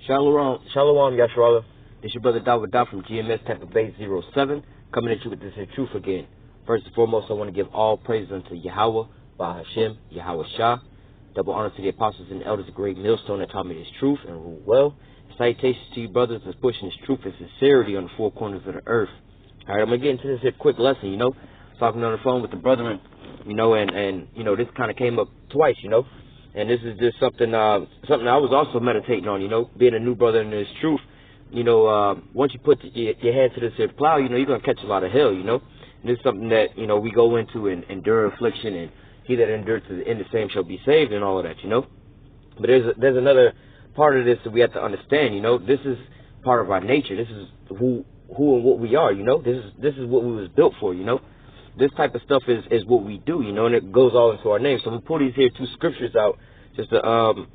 Shalom, Yasharallah. This your brother Dawud from GMS Tampa Bay 07, coming at you with this here truth again. First and foremost, I want to give all praise unto Yahweh, Ba Hashem, Yahweh Shah. Double honor to the apostles and elders, a great millstone that taught me this truth and rule well. Salutations to you brothers that's pushing this truth and sincerity on the four corners of the earth. Alright, I'm going to get into this here quick lesson, talking on the phone with the brethren, and this kind of came up twice, and this is just something I was also meditating on, being a new brother in this truth. Once you put your hand to this here plow, you're going to catch a lot of hell, And this is something that, we go into and endure affliction, and he that endures to the end, the same shall be saved, and all of that, But there's another part of this that we have to understand, This is part of our nature. This is who and what we are, This is what we was built for, This type of stuff is what we do, and it goes all into our name. So we pull these here two scriptures out just to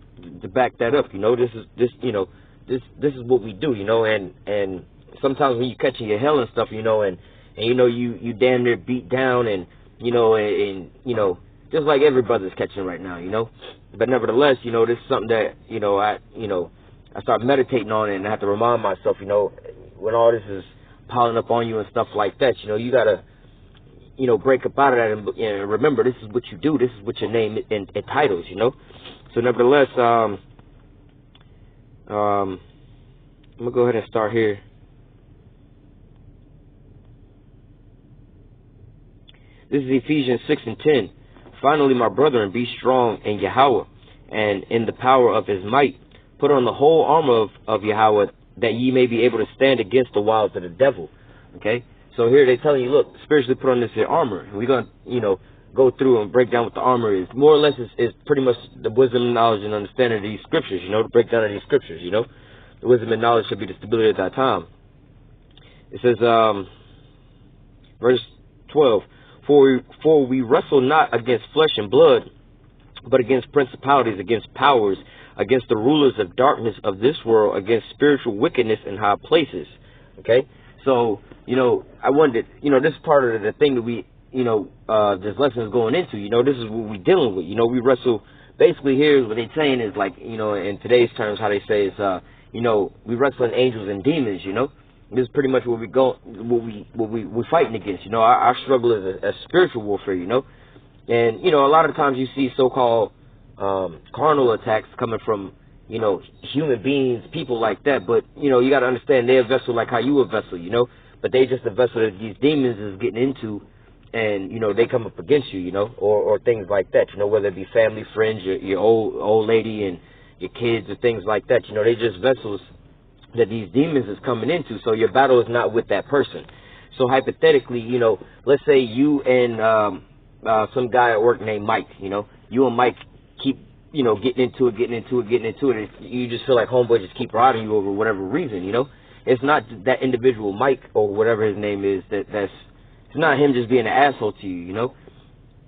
back that up, This is what we do, and sometimes when you catching your hell and stuff, and you damn near beat down, and just like every brother's catching right now, But nevertheless, this is something that I start meditating on, and I have to remind myself, when all this is piling up on you and stuff like that, you gotta break up out of that and remember, this is what you do. This is what your name entitles, So nevertheless, I'm going to go ahead and start here. This is Ephesians 6:10. Finally, my brethren, be strong in Yahweh and in the power of his might. Put on the whole armor of Yahweh, that ye may be able to stand against the wiles of the devil. Okay? So here they're telling you, look, spiritually put on this here armor. And we're going to, go through and break down what the armor is. More or less is pretty much the wisdom, knowledge, and understanding of these scriptures, the breakdown of these scriptures, The wisdom and knowledge should be the stability at that time. It says, verse 12, For we wrestle not against flesh and blood, but against principalities, against powers, against the rulers of darkness of this world, against spiritual wickedness in high places. Okay? So, I wanted, this is part of the thing that we, this lesson is going into, this is what we're dealing with. We wrestle, basically here, what they're saying is like, in today's terms, how they say is, we wrestling angels and demons, This is pretty much what we're fighting against, Our struggle is a spiritual warfare, And, a lot of times you see so-called carnal attacks coming from, human beings, people like that. But, you got to understand they're a vessel like how you a vessel, But they just a vessel that these demons is getting into, and, they come up against you, or things like that, whether it be family, friends, your old lady and your kids or things like that. They just vessels that these demons is coming into. So your battle is not with that person. So hypothetically, let's say you and some guy at work named Mike, you and Mike keep, getting into it. You just feel like homeboy just keep riding you over whatever reason, It's not that individual Mike or whatever his name is it's not him just being an asshole to you,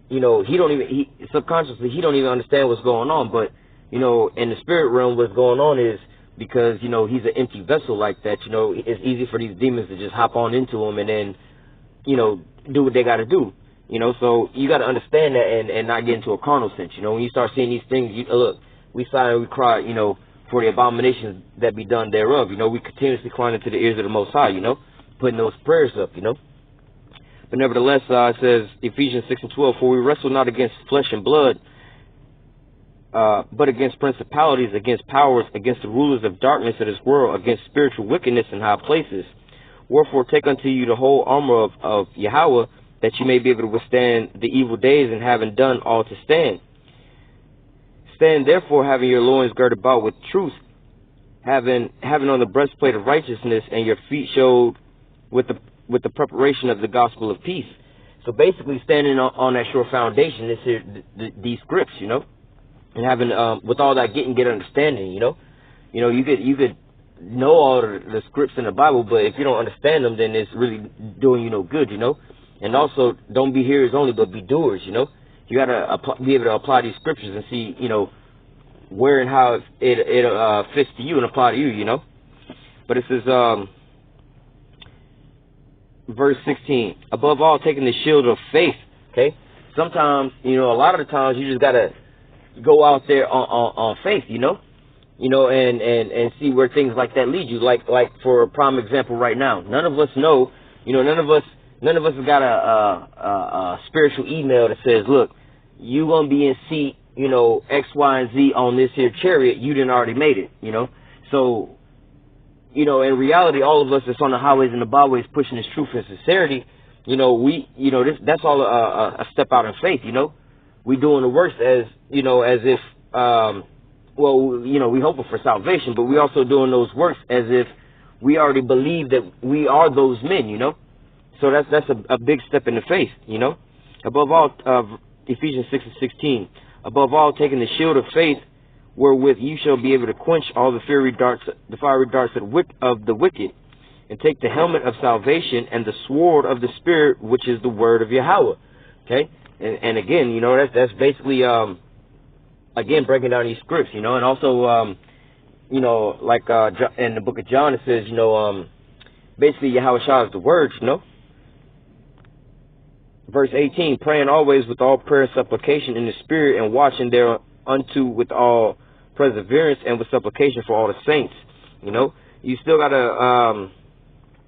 he subconsciously he don't even understand what's going on. But, in the spirit realm, what's going on is because, he's an empty vessel like that, it's easy for these demons to just hop on into him and then, do what they got to do. So you got to understand that and not get into a carnal sense. When you start seeing these things, look, we sigh and we cry, for the abominations that be done thereof. We continuously climb into the ears of the Most High, putting those prayers up, But nevertheless, it says, Ephesians 6:12, For we wrestle not against flesh and blood, but against principalities, against powers, against the rulers of darkness of this world, against spiritual wickedness in high places. Wherefore take unto you the whole armor of Yahweh, that you may be able to withstand the evil days, and having done all to stand. Stand therefore, having your loins girded about with truth, having on the breastplate of righteousness, and your feet showed with the preparation of the gospel of peace. So basically, standing on that sure foundation is here, these scripts, and having with all that get understanding, you could know all the scripts in the Bible, but if you don't understand them, then it's really doing you no good, And also, don't be hearers only, but be doers, You got to be able to apply these scriptures and see, where and how it fits to you and apply to you, But it says, verse 16, above all, taking the shield of faith, okay? Sometimes, a lot of the times you just got to go out there on faith, you know, and see where things like that lead you. Like for a prime example right now, none of us know, you know, none of us have got a spiritual email that says, look, you gonna be in seat, you know, X, Y, and Z on this here chariot. You didn't already made it, you know. So, you know, in reality, all of us that's on the highways and the byways pushing this truth and sincerity, you know, that's all a step out in faith, you know. We doing the works as, you know, as if, well, you know, we hoping for salvation, but we also doing those works as if we already believe that we are those men, you know. So that's a big step in the faith, you know. Above all, Ephesians 6:16. Above all, taking the shield of faith, wherewith you shall be able to quench all the fiery darts of the wicked, and take the helmet of salvation and the sword of the Spirit, which is the word of Yahweh. Okay, and again, you know, that's basically again breaking down these scripts, you know, and also you know, like in the book of John it says, you know, basically Yahweh Shah is the word, you know. Verse 18, praying always with all prayer and supplication in the Spirit, and watching thereunto with all perseverance and with supplication for all the saints. You know, you still gotta,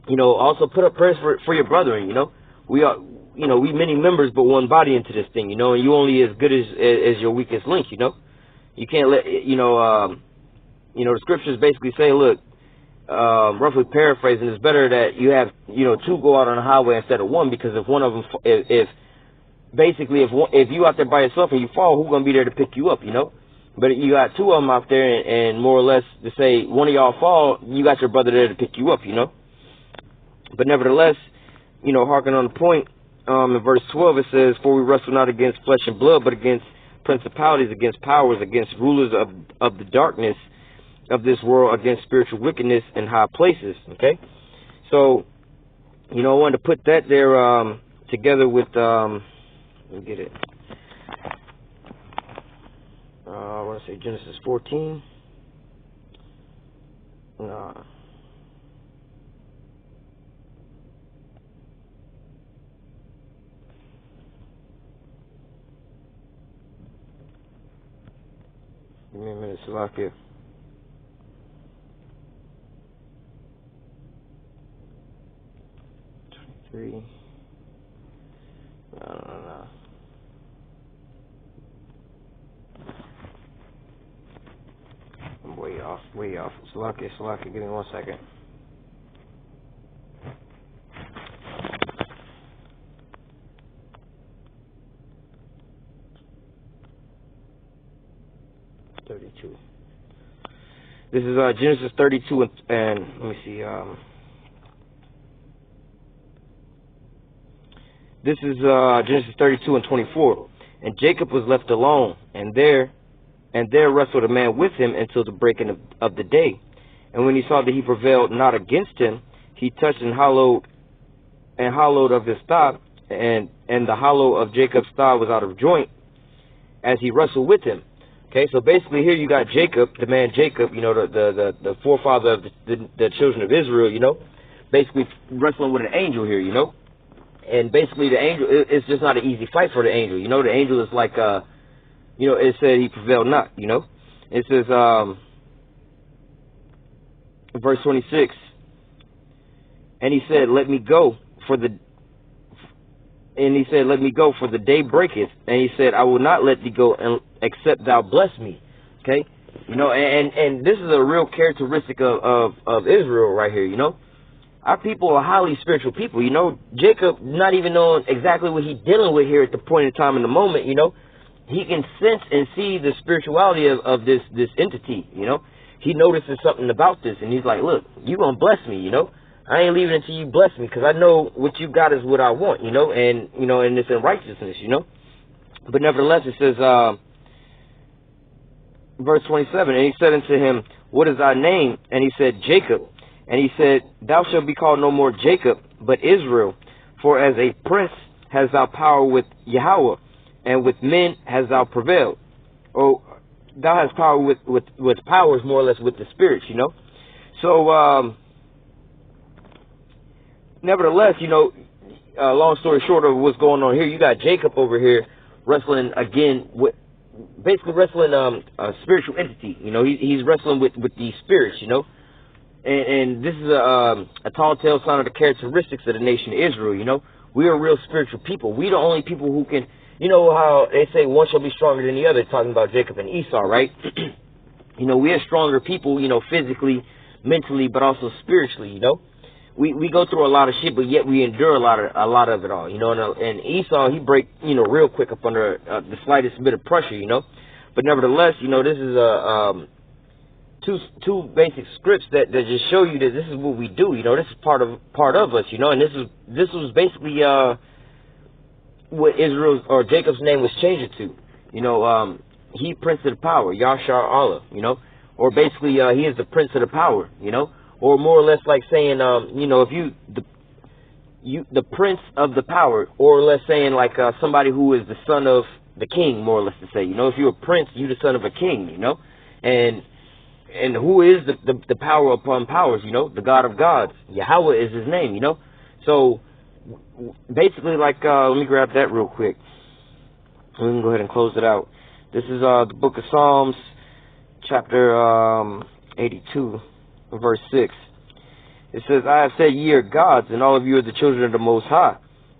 you know, also put up prayers for your brethren. You know, we are, you know, we many members but one body into this thing. You know, and you only as good as your weakest link. You know, you can't let, you know, the scriptures basically say, look, roughly paraphrasing, it's better that you have, you know, two go out on the highway instead of one, because if one of them, if you out there by yourself and you fall, who's gonna be there to pick you up, you know? But you got two of them out there, and more or less to say one of y'all fall, you got your brother there to pick you up, you know? But nevertheless, you know, harking on the point, in verse 12 it says, for we wrestle not against flesh and blood, but against principalities, against powers, against rulers of the darkness of this world, against spiritual wickedness in high places. Okay, so, you know, I wanted to put that there together with let me get it. I want to say Genesis 14. Give me a minute, Salakia. No. I'm way off. Salakia, give me 1 second. This is Genesis 32, and let me see. This is Genesis 32 and 24. And Jacob was left alone, and there wrestled a man with him until the breaking of the day. And when he saw that he prevailed not against him, he touched and hollowed of his thigh, and the hollow of Jacob's thigh was out of joint as he wrestled with him. Okay, so basically here you got Jacob, the man Jacob, you know, the forefather of the children of Israel, you know, basically wrestling with an angel here, you know. And basically the angel, it's just not an easy fight for the angel. You know, the angel is like, you know, it said he prevailed not, you know. It says, verse 26, and he said, let me go, for the day breaketh. And he said, I will not let thee go except thou bless me. Okay? You know, and this is a real characteristic of Israel right here, you know. Our people are highly spiritual people, you know. Jacob, not even knowing exactly what he's dealing with here at the point in time in the moment, you know, he can sense and see the spirituality of this entity, you know. He notices something about this, and he's like, look, you gonna bless me, you know. I ain't leaving until you bless me, because I know what you got is what I want, you know, and, you know, and it's in righteousness, you know. But nevertheless, it says, verse 27, and he said unto him, what is thy name? And he said, Jacob. And he said, thou shalt be called no more Jacob, but Israel. For as a prince hast thou power with Yahweh, and with men hast thou prevailed. Or thou hast power with powers, more or less, with the spirits, you know. So, nevertheless, you know, long story short of what's going on here, you got Jacob over here wrestling again with, basically wrestling a spiritual entity. You know, he's wrestling with these spirits. You know, and this is a tall tale sign of the characteristics of the nation of Israel. You know, we are real spiritual people. We the only people who can. You know how they say one shall be stronger than the other, talking about Jacob and Esau, right? You know, we are stronger people. You know, physically, mentally, but also spiritually. You know. We go through a lot of shit, but yet we endure a lot of it all, you know. And Esau, he break, you know, real quick up under the slightest bit of pressure, you know. But nevertheless, you know, this is two basic scripts that just show you that this is what we do, you know. This is part of us, you know. And this was basically what Israel's or Jacob's name was changed to, you know. He Prince of the Power, Yashar Allah, you know, or basically he is the Prince of the Power, you know. Or more or less like saying, you know, if the prince of the power, or less saying like somebody who is the son of the king, more or less to say, you know, if you're a prince, you're the son of a king, you know, and who is the power upon powers, you know, the God of gods, Yahweh is his name, you know. So basically, like, let me grab that real quick. We can go ahead and close it out. This is the book of Psalms, chapter 82. Verse 6, it says, I have said ye are gods, and all of you are the children of the Most High.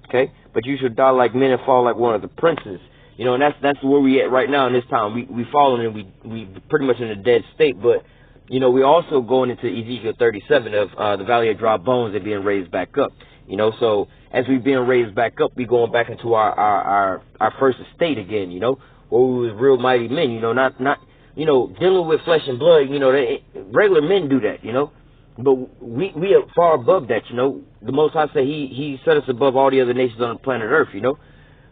Okay, but you should die like men and fall like one of the princes. You know, and that's where we at right now in this time. We fallen and we pretty much in a dead state. But you know, we also going into Ezekiel 37 of the valley of dry bones and being raised back up. You know, so as we being raised back up, we going back into our first estate again. You know, where we was real mighty men. You know, not. You know, dealing with flesh and blood, you know, regular men do that, you know. But we are far above that, you know. The Most High say he set us above all the other nations on the planet Earth, you know.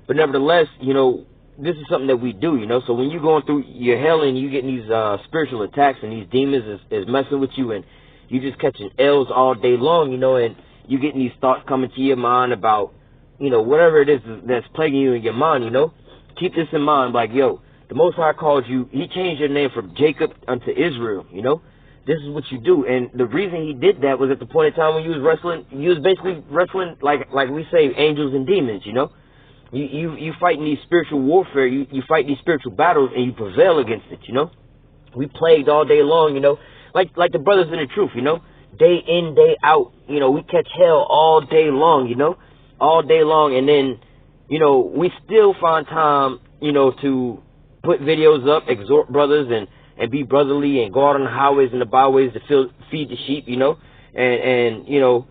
But nevertheless, you know, this is something that we do, you know. So when you're going through your hell and you getting these spiritual attacks and these demons is messing with you and you just catching L's all day long, you know, and you getting these thoughts coming to your mind about, you know, whatever it is that's plaguing you in your mind, you know. Keep this in mind, like, yo, the Most High called you, he changed your name from Jacob unto Israel, you know. This is what you do. And the reason he did that was at the point in time when you was wrestling, you was basically wrestling like we say, angels and demons, you know. You fighting these spiritual warfare, you fight these spiritual battles and you prevail against it, you know. We plagued all day long, you know, like the brothers in the truth, you know. Day in, day out, you know, we catch hell all day long, you know. All day long, and then, you know, we still find time, you know, to put videos up, exhort brothers and be brotherly and go out on the highways and the byways to feed the sheep, you know. And you know,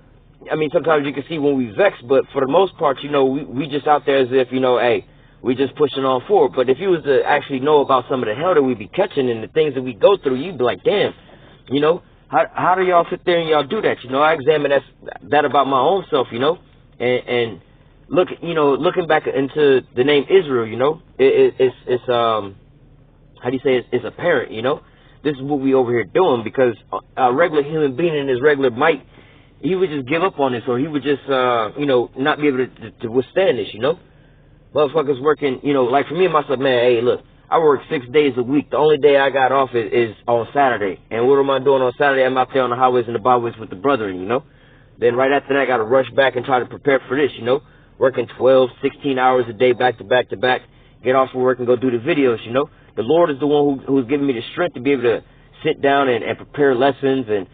I mean, sometimes you can see when we vex, but for the most part, you know, we just out there as if, you know, hey, we just pushing on forward. But if you was to actually know about some of the hell that we be catching and the things that we go through, you'd be like, damn, you know, how do y'all sit there and y'all do that? You know, I examine that about my own self, you know, and look, you know, looking back into the name Israel, you know, it's how do you say it's apparent, you know. This is what we over here doing, because a regular human being in his regular might, he would just give up on this, or he would just, you know, not be able to withstand this, you know. Motherfuckers working, you know, like for me and myself, man, hey, look, I work 6 days a week. The only day I got off is on Saturday. And what am I doing on Saturday? I'm out there on the highways and the byways with the brethren, you know. Then right after that, I got to rush back and try to prepare for this, you know. Working 12, 16 hours a day, back to back to back. Get off of work and go do the videos, you know. The Lord is the one who's giving me the strength to be able to sit down and prepare lessons and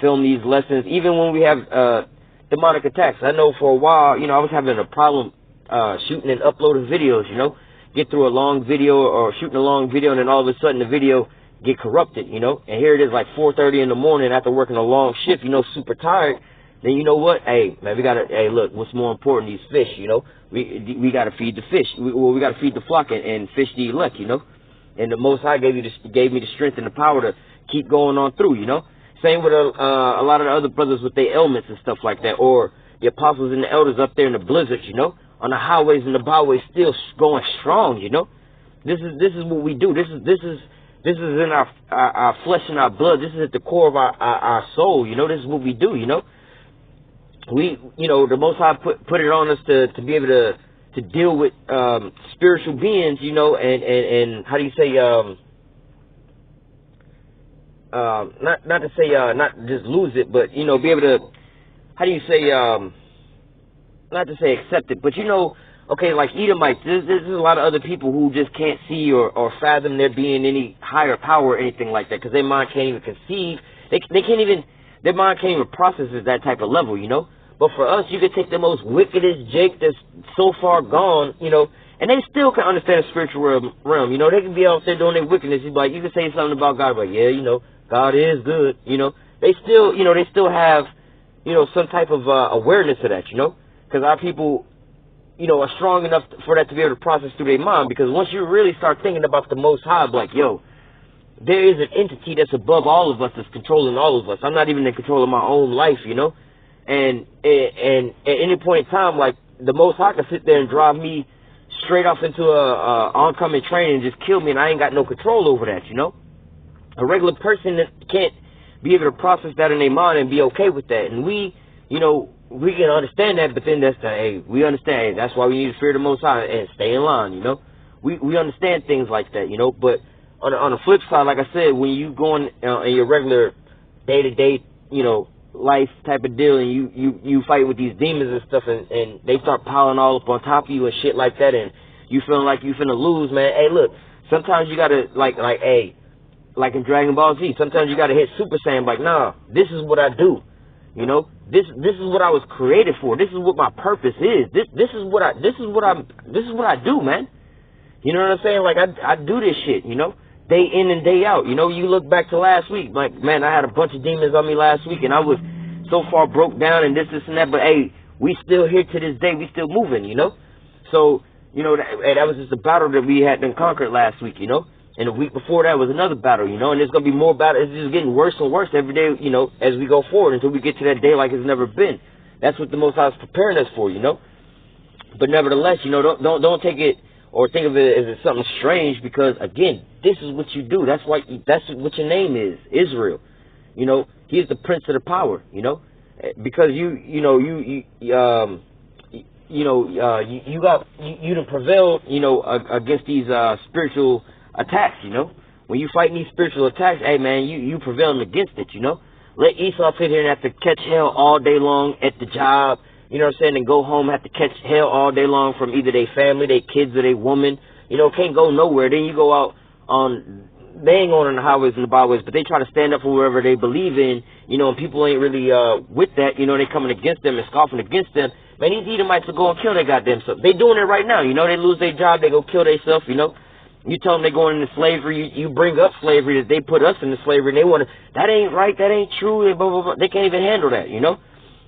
film these lessons, even when we have demonic attacks. I know for a while, you know, I was having a problem shooting and uploading videos, you know. Get through a long video or shooting a long video, and then all of a sudden the video get corrupted, you know. And here it is like 4:30 in the morning after working a long shift, you know, super tired. Then you know what? Hey, man, we gotta. Hey, look, what's more important? These fish, you know. We gotta feed the fish. We gotta feed the flock and fish the elect, you know. And the Most High gave me the strength and the power to keep going on through, you know. Same with a lot of the other brothers with their ailments and stuff like that, or the apostles and the elders up there in the blizzards, you know, on the highways and the byways, still going strong, you know. This is what we do. This is in our flesh and our blood. This is at the core of our soul, you know. This is what we do, you know. We, you know, the Most High put it on us to be able to deal with spiritual beings, you know, and how do you say, not to say not just lose it, but, you know, be able to, how do you say, not to say accept it, but, you know, okay, like Edomites, there's a lot of other people who just can't see or fathom there being any higher power or anything like that, because their mind can't even conceive. They can't even, their mind can't even process at that type of level, you know. But for us, you could take the most wickedest Jake that's so far gone, you know, and they still can understand the spiritual realm. You know, they can be out there doing their wickedness. You like, you can say something about God, like, yeah, you know, God is good. You know, they still, you know, they still have, you know, some type of awareness of that. You know, because our people, you know, are strong enough for that to be able to process through their mind. Because once you really start thinking about the Most High, like, yo, there is an entity that's above all of us, that's controlling all of us. I'm not even in control of my own life, you know. And at any point in time, like, the Most High can sit there and drive me straight off into a oncoming train and just kill me, and I ain't got no control over that, you know. A regular person that can't be able to process that in their mind and be okay with that. And we, you know, we can understand that, but then that's the, hey, we understand, hey, that's why we need to fear the Most High and stay in line, you know. We understand things like that, you know. But on the flip side, like I said, when you going in your regular day-to-day, you know, life type of deal, and you fight with these demons and stuff, and they start piling all up on top of you and shit like that, and you feeling like you finna lose, man. Hey, look, sometimes you gotta, like, hey, like in Dragon Ball Z, sometimes you gotta hit Super Saiyan, like, nah, this is what I do, you know, this is what I was created for, this is what my purpose is, this is what I do, man. You know what I'm saying? Like, I do this shit, you know, day in and day out. You know, you look back to last week, like, man, I had a bunch of demons on me last week, and I was so far broke down and this and that, but hey, we still here to this day, we still moving, you know? So, you know, that was just a battle that we had been conquered last week, you know? And the week before that was another battle, you know? And there's going to be more battles. It's just getting worse and worse every day, you know, as we go forward until we get to that day like it's never been. That's what the Most High is preparing us for, you know? But nevertheless, you know, don't take it or think of it as something strange, because again, this is what you do. That's what your name is, Israel. You know, he is the prince of the power. You know, because you done prevailed. You know, against these spiritual attacks. You know, when you fighting these spiritual attacks, hey man, you prevailing against it. You know, let Esau sit here and have to catch hell all day long at the job. You know what I'm saying? And go home, have to catch hell all day long from either their family, their kids, or their woman. You know, can't go nowhere. Then you go out on, they ain't going on the highways and the byways, but they try to stand up for whoever they believe in, you know, and people ain't really with that. You know, they coming against them and scoffing against them. Man, these Edomites will go and kill their goddamn self. They doing it right now. You know, they lose their job, they go kill themselves, you know. You tell them they're going into slavery, you bring up slavery, that they put us into slavery, and they want to, that ain't right, that ain't true, blah, blah, blah. They can't even handle that, you know.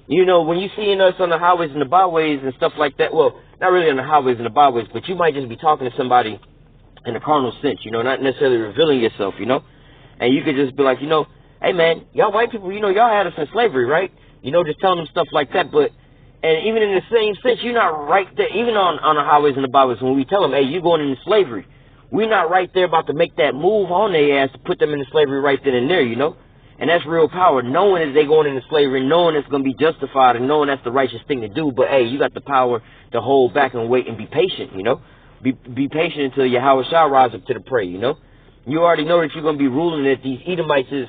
You know, when you seeing us on the highways and the byways and stuff like that, well, not really on the highways and the byways, but you might just be talking to somebody in a carnal sense, you know, not necessarily revealing yourself, you know, and you could just be like, you know, hey man, y'all white people, you know, y'all had us in slavery, right? You know, just telling them stuff like that. But, and even in the same sense, you're not right there, even on the highways and the byways, when we tell them, hey, you're going into slavery, we're not right there about to make that move on their ass to put them into slavery right then and there, you know. And that's real power, knowing that they're going into slavery, knowing it's going to be justified, and knowing that's the righteous thing to do. But, hey, you got the power to hold back and wait and be patient, you know. Be patient until Yahweh shall rise up to the prey, you know. You already know that you're going to be ruling, that these Edomites is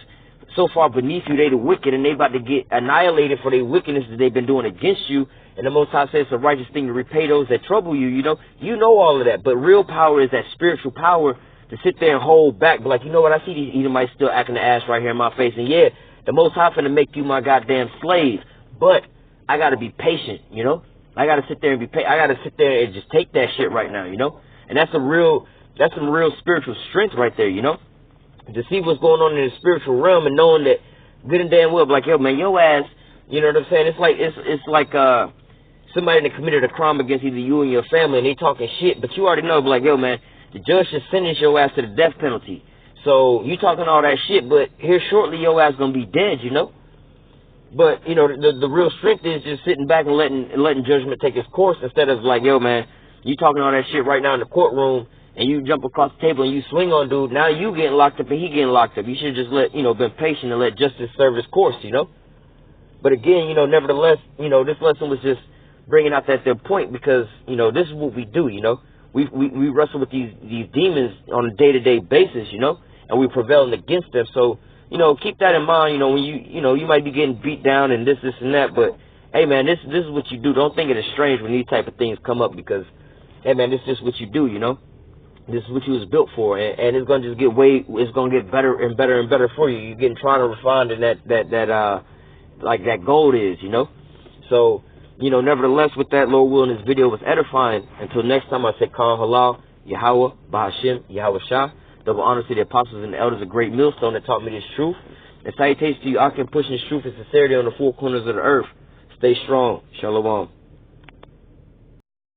so far beneath you, they the wicked, and they about to get annihilated for their wickedness that they've been doing against you. And the Most High says it's a righteous thing to repay those that trouble you, you know. You know all of that. But real power is that spiritual power to sit there and hold back, but like, you know what, I see these Edomites still acting the ass right here in my face, and yeah, the Most High finna make you my goddamn slave, but I gotta be patient, you know. I gotta sit there and I gotta sit there and just take that shit right now, you know. And that's some real spiritual strength right there, you know. To see what's going on in the spiritual realm and knowing that good and damn well, like, yo man, your ass, you know what I'm saying? It's like somebody that committed a crime against either you and your family, and they talking shit, but you already know, like, yo man, the judge should sentence your ass to the death penalty. So you talking all that shit, but here shortly your ass gonna be dead, you know. But you know, the real strength is just sitting back and letting judgment take its course, instead of like, yo man, you talking all that shit right now in the courtroom, and you jump across the table and you swing on dude. Now you getting locked up and he getting locked up. You should just been patient and let justice serve its course, you know. But again, you know, nevertheless, you know, this lesson was just bringing out their point, because you know this is what we do, you know. We wrestle with these demons on a day-to-day basis, you know, and we're prevailing against them. So, you know, keep that in mind, you know, when you might be getting beat down and this and that, but hey man, this is what you do. Don't think it is strange when these type of things come up, because hey man, this is just what you do, you know. This is what you was built for, and it's gonna just get it's gonna get better and better and better for you. You're getting trying to refine in that like that gold is, you know. So, you know, nevertheless, with that, Lord willing, this video was edifying. Until next time, I say Khan Halal, Yahweh, Bahashim, Yahweh Shah. Double honor to the apostles and the elders, a great millstone that taught me this truth. And salutations to you, I can push this truth and sincerity on the four corners of the earth. Stay strong. Shalom.